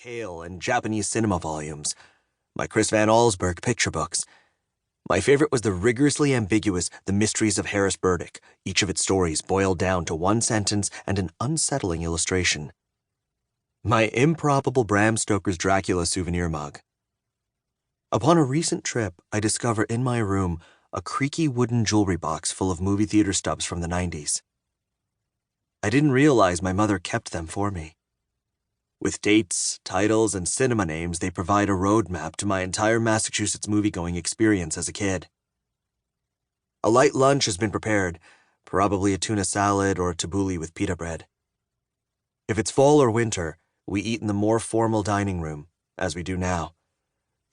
Kale and Japanese cinema volumes, my Chris Van Allsburg picture books. My favorite was the rigorously ambiguous The Mysteries of Harris Burdick, each of its stories boiled down to one sentence and an unsettling illustration. My improbable Bram Stoker's Dracula souvenir mug. Upon a recent trip, I discover in my room a creaky wooden jewelry box full of movie theater stubs from the 90s. I didn't realize my mother kept them for me. With dates, titles, and cinema names, they provide a roadmap to my entire Massachusetts movie-going experience as a kid. A light lunch has been prepared, probably a tuna salad or tabbouleh with pita bread. If it's fall or winter, we eat in the more formal dining room, as we do now.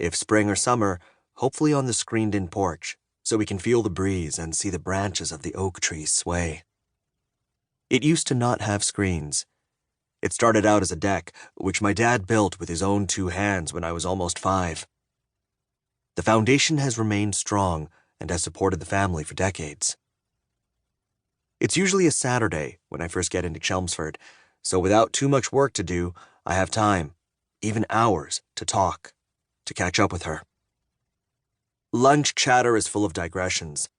If spring or summer, hopefully on the screened-in porch, so we can feel the breeze and see the branches of the oak trees sway. It used to not have screens. It started out as a deck, which my dad built with his own 2 hands when I was almost 5. The foundation has remained strong and has supported the family for decades. It's usually a Saturday when I first get into Chelmsford, so without too much work to do, I have time, even hours, to talk, to catch up with her. Lunch chatter is full of digressions.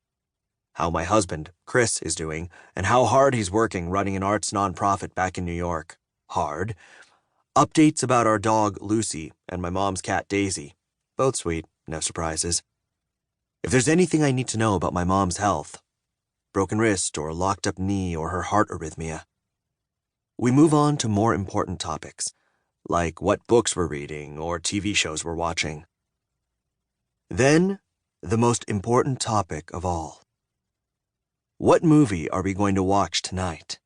How my husband, Chris, is doing, and how hard he's working running an arts nonprofit back in New York. Hard. Updates about our dog, Lucy, and my mom's cat, Daisy. Both sweet, no surprises. If there's anything I need to know about my mom's health, broken wrist or locked up knee or her heart arrhythmia. We move on to more important topics, like what books we're reading or TV shows we're watching. Then, the most important topic of all. What movie are we going to watch tonight?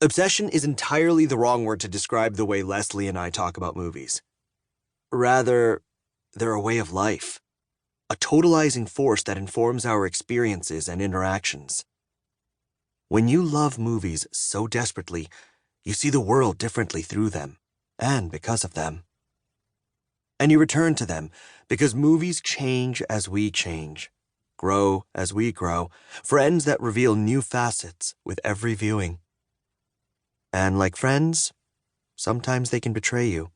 Obsession is entirely the wrong word to describe the way Leslie and I talk about movies. Rather, they're a way of life, a totalizing force that informs our experiences and interactions. When you love movies so desperately, you see the world differently through them, and because of them. And you return to them, because movies change as we change. Grow as we grow, friends that reveal new facets with every viewing. And like friends, sometimes they can betray you,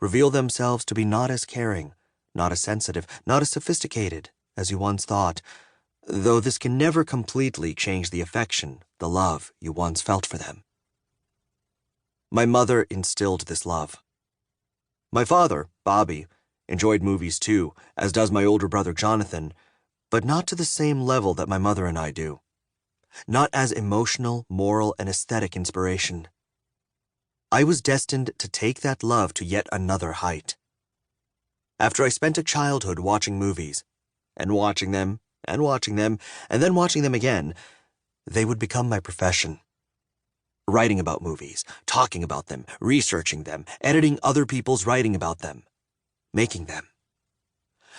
reveal themselves to be not as caring, not as sensitive, not as sophisticated as you once thought, though this can never completely change the affection, the love you once felt for them. My mother instilled this love. My father, Bobby, enjoyed movies too, as does my older brother Jonathan, but not to the same level that my mother and I do. Not as emotional, moral, and aesthetic inspiration. I was destined to take that love to yet another height. After I spent a childhood watching movies, and watching them, and watching them, and then watching them again, they would become my profession. Writing about movies, talking about them, researching them, editing other people's writing about them, making them.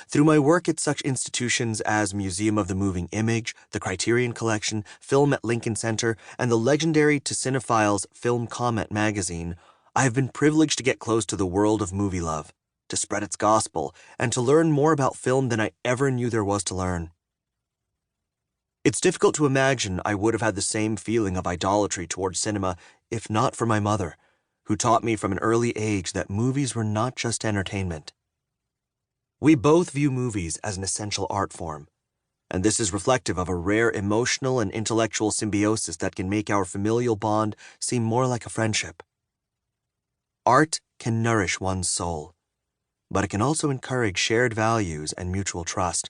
Through my work at such institutions as Museum of the Moving Image, the Criterion Collection, Film at Lincoln Center, and the legendary to cinephiles Film Comment magazine, I have been privileged to get close to the world of movie love, to spread its gospel, and to learn more about film than I ever knew there was to learn. It's difficult to imagine I would have had the same feeling of idolatry towards cinema if not for my mother, who taught me from an early age that movies were not just entertainment. We both view movies as an essential art form, and this is reflective of a rare emotional and intellectual symbiosis that can make our familial bond seem more like a friendship. Art can nourish one's soul, but it can also encourage shared values and mutual trust,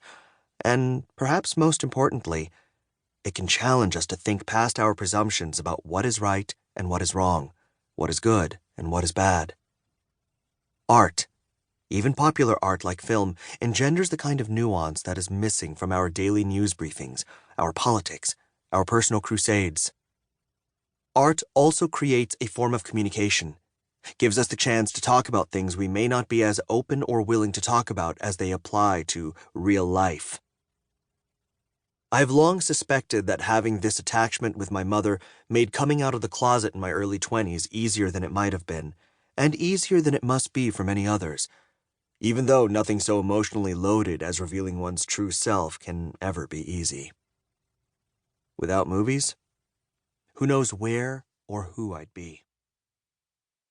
and perhaps most importantly, it can challenge us to think past our presumptions about what is right and what is wrong, what is good and what is bad. Art, even popular art like film, engenders the kind of nuance that is missing from our daily news briefings, our politics, our personal crusades. Art also creates a form of communication, gives us the chance to talk about things we may not be as open or willing to talk about as they apply to real life. I have long suspected that having this attachment with my mother made coming out of the closet in my early 20s easier than it might have been, and easier than it must be for many others, even though nothing so emotionally loaded as revealing one's true self can ever be easy. Without movies, who knows where or who I'd be.